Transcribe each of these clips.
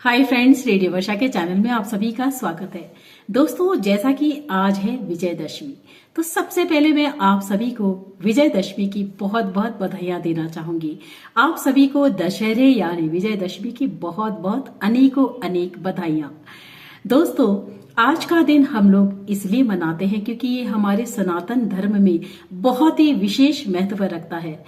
Hi friends, radio वर्षा के channel में आप सभी का स्वागत है। दोस्तों, जैसा कि आज है विजयदशमी, तो सबसे पहले मैं आप सभी को विजयदशमी की बहुत बहुत बधाइयां देना चाहूंगी। आप सभी को दशहरे यानी विजयदशमी की बहुत बहुत अनेकों अनेक बधाइयां। दोस्तों, आज का दिन हम लोग इसलिए मनाते हैं क्योंकि ये हमारे सनातन धर्म में बहुत ही विशेष महत्व रखता है।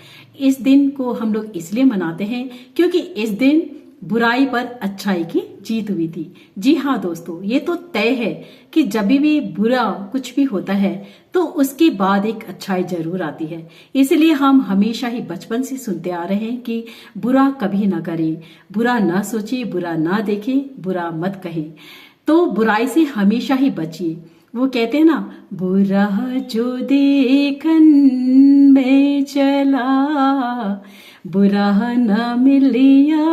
इस दिन को हम लोग इसलिए मनाते हैं क्योंकि इस दिन बुराई पर अच्छाई की जीत हुई थी। जी हाँ दोस्तों, ये तो तय है कि जब भी बुरा कुछ भी होता है तो उसके बाद एक अच्छाई जरूर आती है। इसलिए हम हमेशा ही बचपन से सुनते आ रहे हैं कि बुरा कभी ना करें, बुरा ना सोचे, बुरा ना देखें, बुरा मत कहें। तो बुराई से हमेशा ही बचिए। वो कहते हैं ना, बुरा जो देखन में चला, बुरा न मिलिया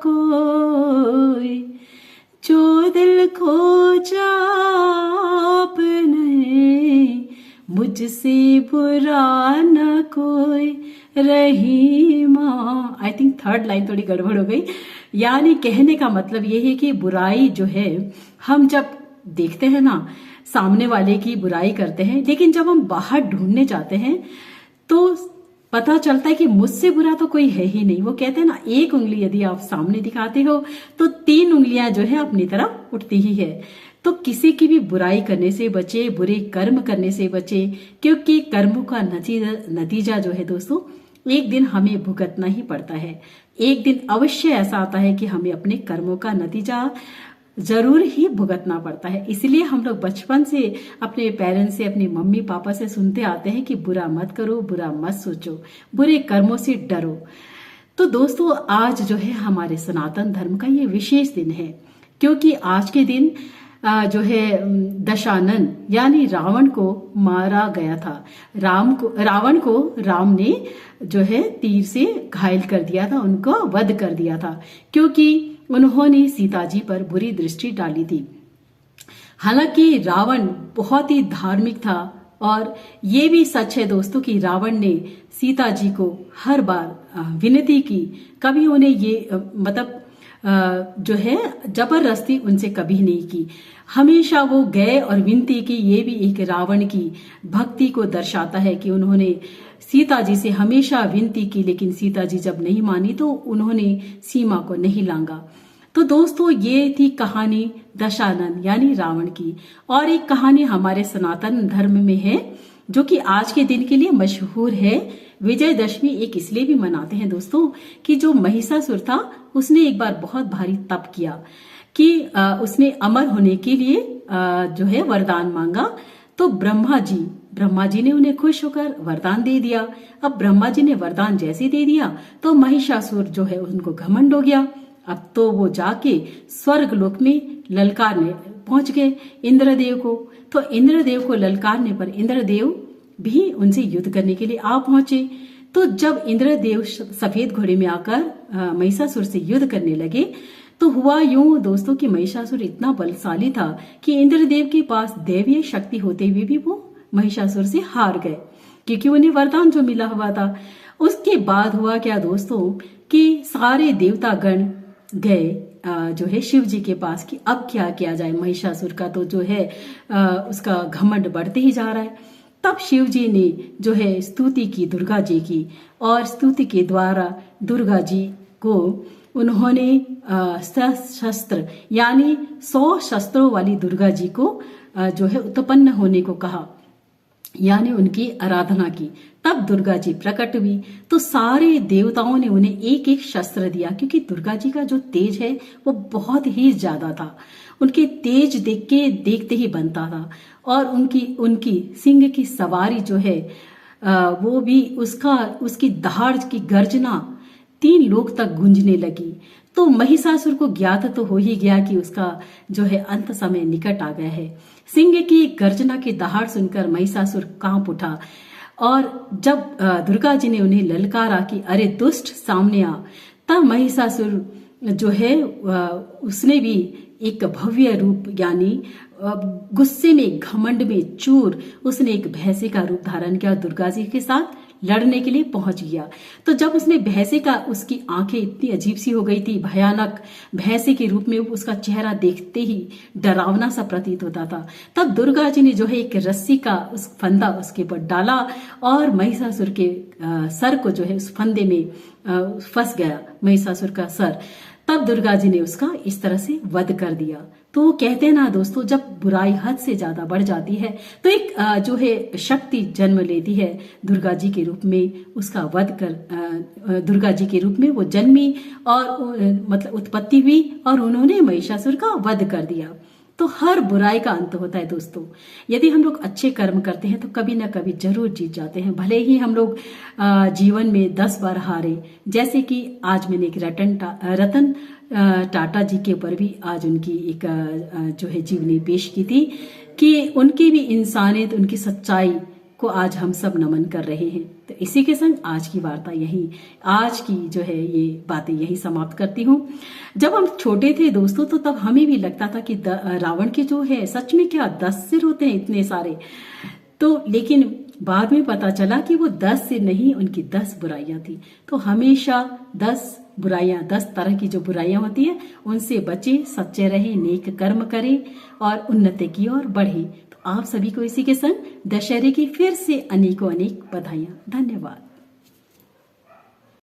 कोई, जो दिल खोजा आपने, मुझसे बुरा न कोई Rahima. I think third line थोड़ी गड़बड़ हो गई। यानी कहने का मतलब ये है कि बुराई जो है, हम जब देखते हैं ना सामने वाले की बुराई करते हैं, लेकिन जब हम बाहर ढूंढने जाते हैं तो पता चलता है कि मुझसे बुरा तो कोई है ही नहीं। वो कहते हैं ना, एक उंगली यदि आप सामने दिखाते हो तो 3 उंगलियां जो है अपनी तरफ उठती ही है। तो किसी की भी बुराई करने से बचे, बुरे कर्म करने से बचे, क्योंकि कर्मों का नतीजा जो है दोस्तों, एक दिन हमें भुगतना ही पड़ता है। एक दिन अवश्य ऐसा आता है कि हमें अपने कर्मों का नतीजा जरूर ही भुगतना पड़ता है। इसलिए हम लोग बचपन से अपने पेरेंट्स से, अपने मम्मी पापा से सुनते आते हैं कि बुरा मत करो, बुरा मत सोचो, बुरे कर्मों से डरो। तो दोस्तों, आज जो है हमारे सनातन धर्म का ये विशेष दिन है, क्योंकि आज के दिन जो है दशानन यानी रावण को मारा गया था। रावण को राम ने जो है तीर से घायल कर दिया था, उनको वध कर दिया था, क्योंकि उन्होंने सीता जी पर बुरी दृष्टि डाली थी। हालांकि रावण बहुत ही धार्मिक था, और ये भी सच है दोस्तों कि रावण ने सीता जी को हर बार विनती की, कभी उन्हें ये मतलब जो है जबरदस्ती उनसे कभी नहीं की। हमेशा वो गए और विनती की। ये भी एक रावण की भक्ति को दर्शाता है कि उन्होंने सीता जी से हमेशा विनती की, लेकिन सीता जी जब नहीं मानी तो उन्होंने सीमा को नहीं लांगा। तो दोस्तों, ये थी कहानी दशानन यानी रावण की। और एक कहानी हमारे सनातन धर्म में है जो कि आज के दिन के लिए मशहूर है। विजयदशमी एक इसलिए भी मनाते हैं दोस्तों कि जो महिषासुर था, उसने एक बार बहुत भारी तप किया कि उसने अमर होने के लिए जो है वरदान मांगा। तो ब्रह्मा जी ने उन्हें खुश होकर वरदान दे दिया। अब ब्रह्मा जी ने वरदान जैसे दे दिया तो महिषासुर जो है उनको घमंड हो गया। अब तो वो जाके स्वर्ग लोक में ललकारने पहुंच गए इंद्रदेव को। तो इंद्रदेव को ललकारने पर इंद्रदेव भी उनसे युद्ध करने के लिए आ पहुंचे। तो जब इंद्रदेव सफेद घोड़े में आकर महिषासुर से युद्ध करने लगे, तो हुआ यूं दोस्तों कि महिषासुर इतना बलशाली था कि इंद्रदेव के पास दैवीय शक्ति होते हुए भी वो महिषासुर से हार गए, क्योंकि उन्हें वरदान जो मिला हुआ था। उसके बाद हुआ क्या दोस्तों कि सारे देवतागण गए जो है शिव जी के पास कि अब क्या किया जाए, महिषासुर का तो जो है उसका घमंड बढ़ते ही जा रहा है। तब शिव जी ने जो है स्तुति की दुर्गा जी की, और स्तुति के द्वारा दुर्गा जी को उन्होंने शस्त्र यानी 100 शस्त्रों वाली दुर्गा जी को जो है उत्पन्न होने को कहा, यानी उनकी आराधना की। तब दुर्गा जी प्रकट हुई। तो सारे देवताओं ने उन्हें एक एक शस्त्र दिया, क्योंकि दुर्गा जी का जो तेज है वो बहुत ही ज्यादा था। उनके तेज देखते ही बनता था। और उनकी सिंह की सवारी जो है वो भी उसकी दहाड़ की गर्जना 3 लोक तक गूंजने लगी। तो महिषासुर को ज्ञात तो हो ही गया कि उसका जो है अंत समय निकट आ गया है। सिंह की गर्जना की दहाड़ सुनकर महिषासुर कांप उठा, और जब दुर्गा जी ने उन्हें ललकारा कि अरे दुष्ट सामने आ, तब महिषासुर जो है उसने भी एक भव्य रूप यानी गुस्से में, घमंड में चूर, उसने एक भैंसे का रूप धारण किया, दुर्गा जी के साथ लड़ने के लिए पहुंच गया। तो जब उसने भैंसे का, उसकी आंखें इतनी अजीब सी हो गई थी, भयानक भैंसे के रूप में उसका चेहरा देखते ही डरावना सा प्रतीत होता था, तब दुर्गा जी ने जो है एक रस्सी का उस फंदा उसके ऊपर डाला और महिषासुर के सर को जो है उस फंदे में फंस गया महिषासुर का सर। तब दुर्गा जी ने उसका इस तरह से वध कर दिया। तो कहते हैं ना दोस्तों, जब बुराई हद से ज्यादा बढ़ जाती है तो एक जो है शक्ति जन्म लेती है दुर्गा जी के रूप में, उसका वध कर दुर्गा जी के रूप में वो जन्मी और मतलब उत्पत्ति हुई और उन्होंने महिषासुर का वध कर दिया। तो हर बुराई का अंत होता है दोस्तों। यदि हम लोग अच्छे कर्म करते हैं तो कभी ना कभी जरूर जीत जाते हैं, भले ही हम लोग जीवन में 10 बार हारे। जैसे कि आज मैंने एक रतन टाटा जी के ऊपर भी आज उनकी एक जो है जीवनी पेश की थी कि उनकी भी इंसानियत, उनकी सच्चाई को आज हम सब नमन कर रहे हैं। तो इसी के संग आज की वार्ता यही, आज की जो है ये बातें यही समाप्त करती हूँ। जब हम छोटे थे दोस्तों तो तब हमें भी लगता था कि रावण के जो है सच में क्या 10 सिर होते हैं इतने सारे। तो लेकिन बाद में पता चला कि वो 10 सिर नहीं, उनकी 10 बुराइयां थी। तो हमेशा 10 बुराइयां, 10 तरह की जो बुराइयां होती है उनसे बचे, सच्चे रहे, नेक कर्म करें और उन्नति की ओर बढ़े। आप सभी को इसी के संग दशहरे की फिर से अनेकों अनेक बधाइयां। धन्यवाद।